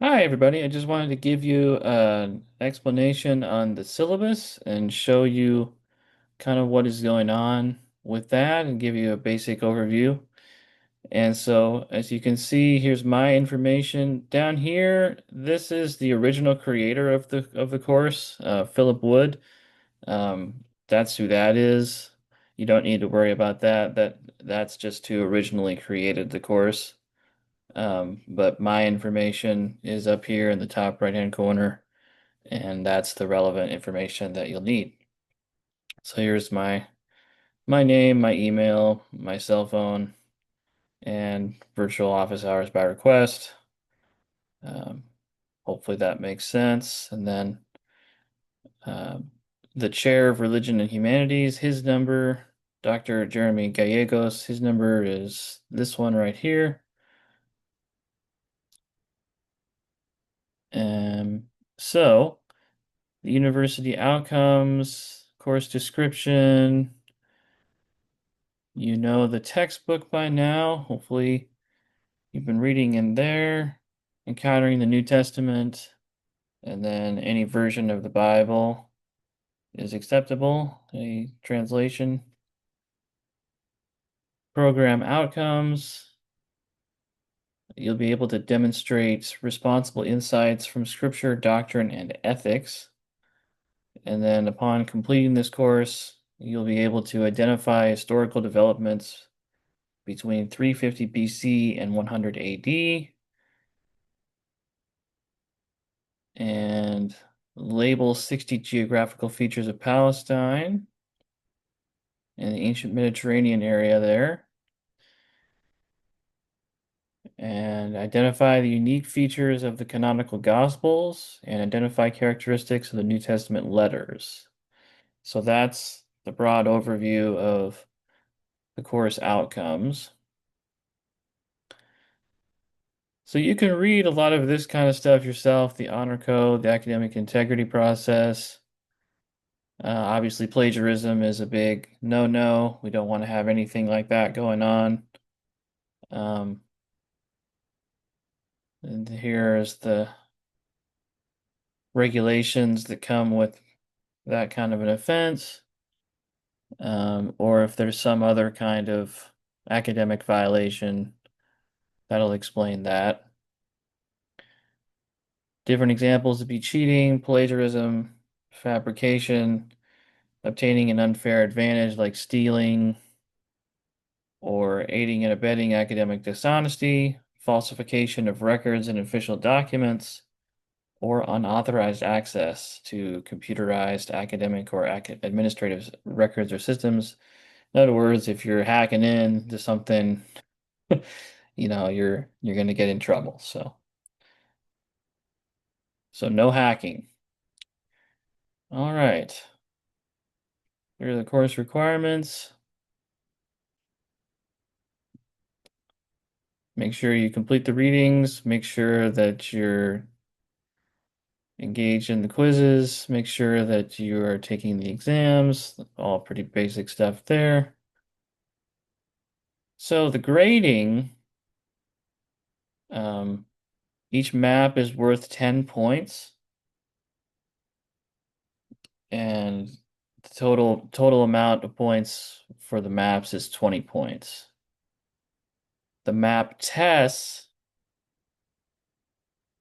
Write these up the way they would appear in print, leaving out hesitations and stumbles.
Hi, everybody. I just wanted to give you an explanation on the syllabus and show you kind of what is going on with that and give you a basic overview. And so, as you can see, here's my information down here. This is the original creator of the course, Philip Wood. That's who that is. You don't need to worry about that. That's just who originally created the course. But my information is up here in the top right-hand corner, and that's the relevant information that you'll need. So here's my name, my email, my cell phone, and virtual office hours by request. Um, Hopefully that makes sense. And then um, the chair of religion and humanities, his number, Dr. Jeremy Gallegos, his number is this one right here. Um, so the university outcomes, course description. You know the textbook by now. Hopefully, you've been reading in there, encountering the New Testament, and then any version of the Bible is acceptable. A translation. Program outcomes. You'll be able to demonstrate responsible insights from scripture, doctrine, and ethics. And then upon completing this course, you'll be able to identify historical developments between 350 BC and 100 AD and label 60 geographical features of Palestine and the ancient Mediterranean area there, and identify the unique features of the canonical Gospels and identify characteristics of the New Testament letters. So that's the broad overview of the course outcomes. So you can read a lot of this kind of stuff yourself, the honor code, the academic integrity process. Obviously, plagiarism is a big no-no. We don't want to have anything like that going on. Um, and here's the regulations that come with that kind of an offense, or if there's some other kind of academic violation, that'll explain that. Different examples would be cheating, plagiarism, fabrication, obtaining an unfair advantage like stealing or aiding and abetting academic dishonesty, falsification of records and official documents, or unauthorized access to computerized academic or administrative records or systems. In other words, if you're hacking into something, you're going to get in trouble. So no hacking. All right. Here are the course requirements. Make sure you complete the readings. Make sure that you're engaged in the quizzes. Make sure that you are taking the exams. All pretty basic stuff there. So the grading, um, each map is worth 10 points, and the total amount of points for the maps is 20 points. The map tests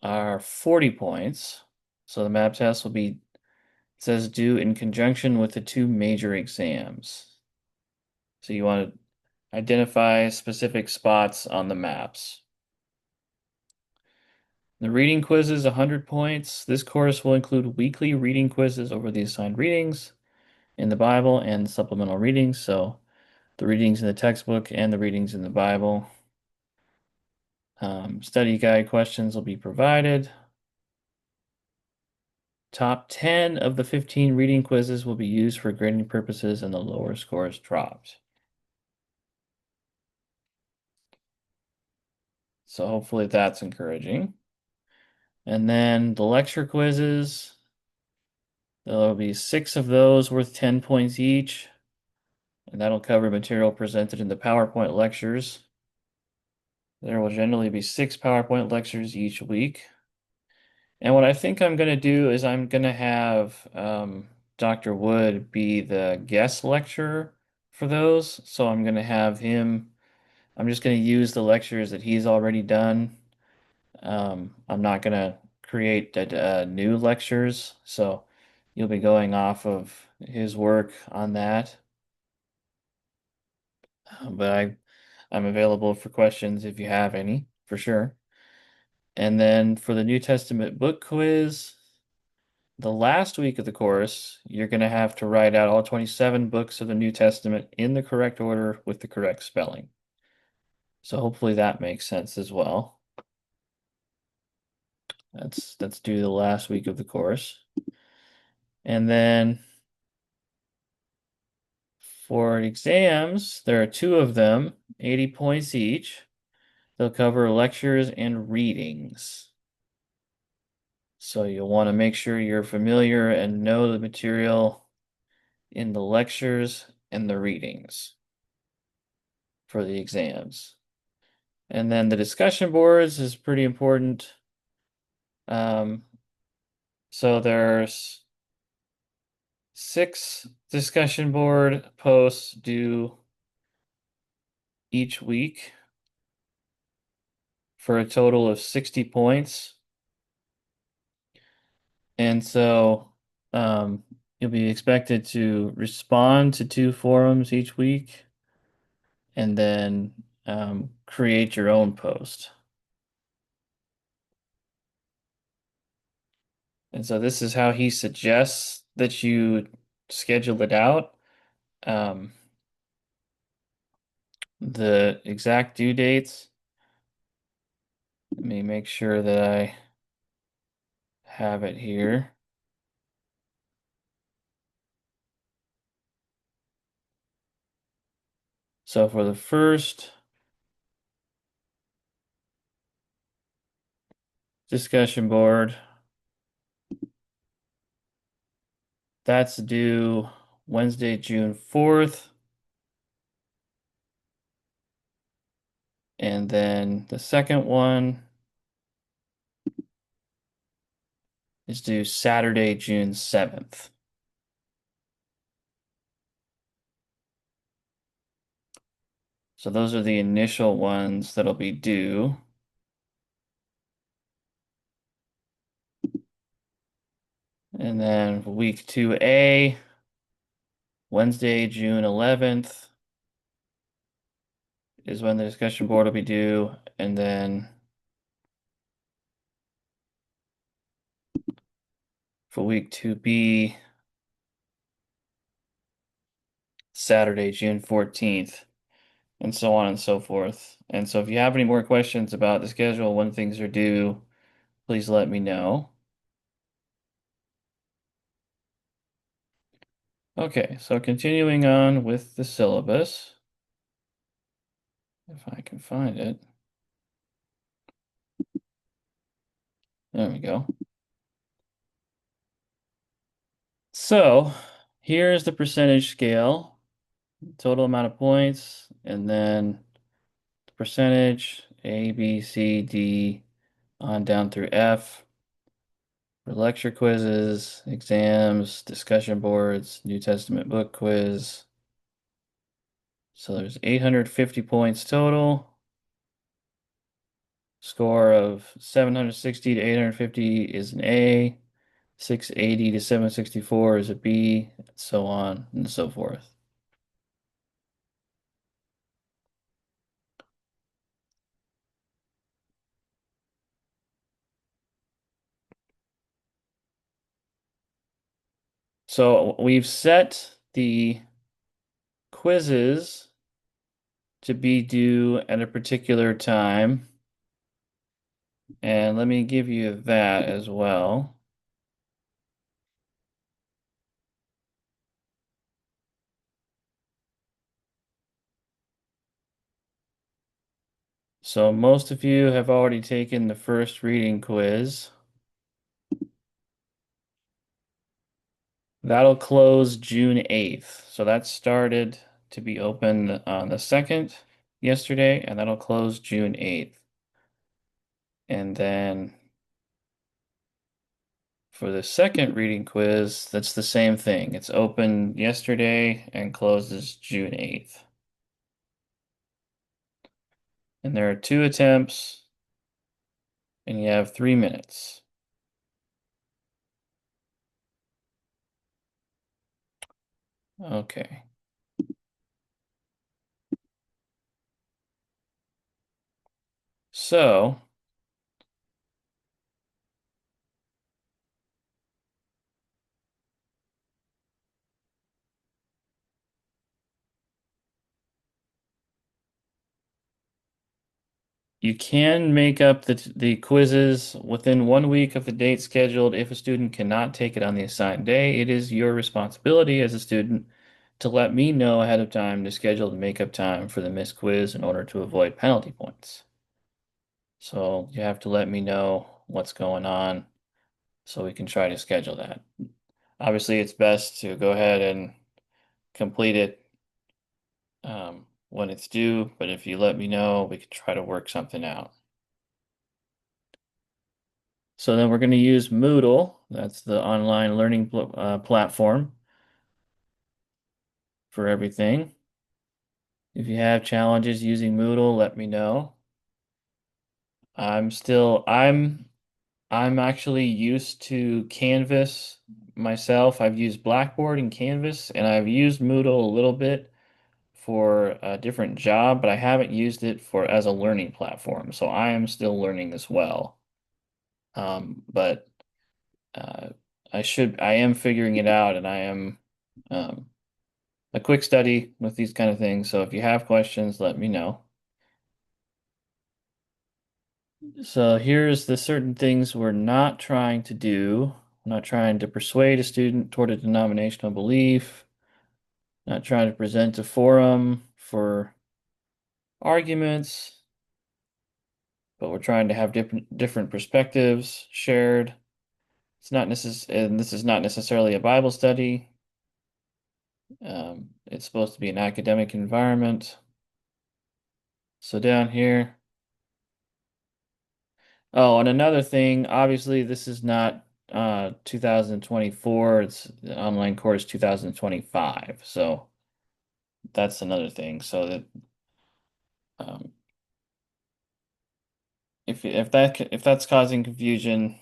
are 40 points. So the map test will be, it says due in conjunction with the two major exams. So you want to identify specific spots on the maps. The reading quiz is 100 points. This course will include weekly reading quizzes over the assigned readings in the Bible and supplemental readings. So the readings in the textbook and the readings in the Bible. Study guide questions will be provided. Top 10 of the 15 reading quizzes will be used for grading purposes and the lower scores dropped. So hopefully that's encouraging. And then the lecture quizzes, there'll be 6 of those worth 10 points each. And that'll cover material presented in the PowerPoint lectures. There will generally be 6 PowerPoint lectures each week. And what I think I'm going to do is I'm going to have Dr. Wood be the guest lecturer for those. So I'm going to have him, I'm just going to use the lectures that he's already done. I'm not going to create new lectures. So you'll be going off of his work on that. But I'm available for questions if you have any, for sure. And then for the New Testament book quiz, the last week of the course, you're going to have to write out all 27 books of the New Testament in the correct order with the correct spelling. So hopefully that makes sense as well. That's due the last week of the course. And then for exams, there are two of them, 80 points each. They'll cover lectures and readings. So you'll want to make sure you're familiar and know the material in the lectures and the readings for the exams. And then the discussion boards is pretty important. Um, so there's 6 discussion board posts due each week for a total of 60 points. And so um, you'll be expected to respond to 2 forums each week and then create your own post. And so this is how he suggests that you schedule it out. Um, the exact due dates. Let me make sure that I have it here. So for the first discussion board, that's due Wednesday, June 4th. And then the second one is due Saturday, June 7th. So those are the initial ones that'll be due. And then week 2A, Wednesday, June 11th is when the discussion board will be due. And then for week 2B, Saturday, June 14th, and so on and so forth. And so if you have any more questions about the schedule, when things are due, please let me know. Okay, so continuing on with the syllabus, if I can find it. There we go. So here's the percentage scale, total amount of points, and then the percentage A, B, C, D, on down through F for lecture quizzes, exams, discussion boards, New Testament book quiz. So there's 850 points total. Score of 760 to 850 is an A. 680 to 764 is a B, and so on and so forth. So we've set the quizzes to be due at a particular time. And let me give you that as well. So most of you have already taken the first reading quiz. That'll close June 8th. So that started to be open on the 2nd yesterday, and that'll close June 8th. And then For the second reading quiz, that's the same thing. It's opened yesterday and closes June 8th. And there are two attempts, and you have 3 minutes. Okay. So, you can make up the quizzes within 1 week of the date scheduled if a student cannot take it on the assigned day. It is your responsibility as a student to let me know ahead of time to schedule the makeup time for the missed quiz in order to avoid penalty points. So you have to let me know what's going on so we can try to schedule that. Obviously, it's best to go ahead and complete it when it's due, but if you let me know, we can try to work something out. So then we're going to use Moodle. That's the online learning platform for everything. If you have challenges using Moodle, let me know. I'm still I'm actually used to Canvas myself. I've used Blackboard and Canvas, and I've used Moodle a little bit for a different job, but I haven't used it for as a learning platform. So I am still learning as well. But uh, I am figuring it out, and I am um, a quick study with these kind of things. So if you have questions, let me know. So here's the certain things we're not trying to do. Not trying to persuade a student toward a denominational belief. Not trying to present a forum for arguments, but we're trying to have different perspectives shared. And this is not necessarily a Bible study. It's supposed to be an academic environment. So down here. Oh, and another thing, obviously this is not 2024. It's the online course 2025. So that's another thing. So that um, if that's causing confusion,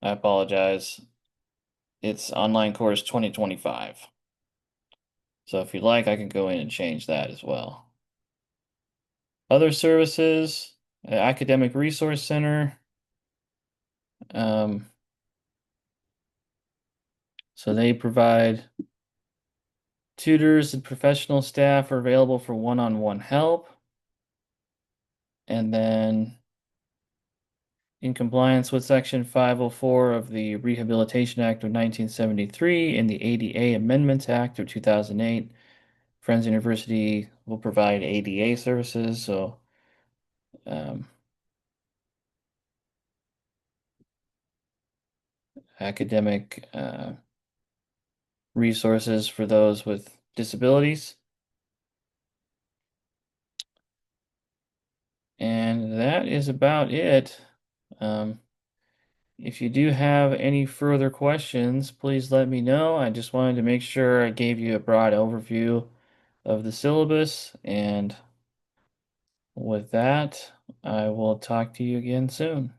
I apologize. It's online course 2025. So if you'd like, I can go in and change that as well. Other services, Academic Resource Center. Um, so they provide tutors and professional staff are available for one-on-one help. And then in compliance with Section 504 of the Rehabilitation Act of 1973 and the ADA Amendments Act of 2008, Friends University will provide ADA services. So um, academic resources for those with disabilities. And that is about it. Um, if you do have any further questions, please let me know. I just wanted to make sure I gave you a broad overview of the syllabus. And with that, I will talk to you again soon.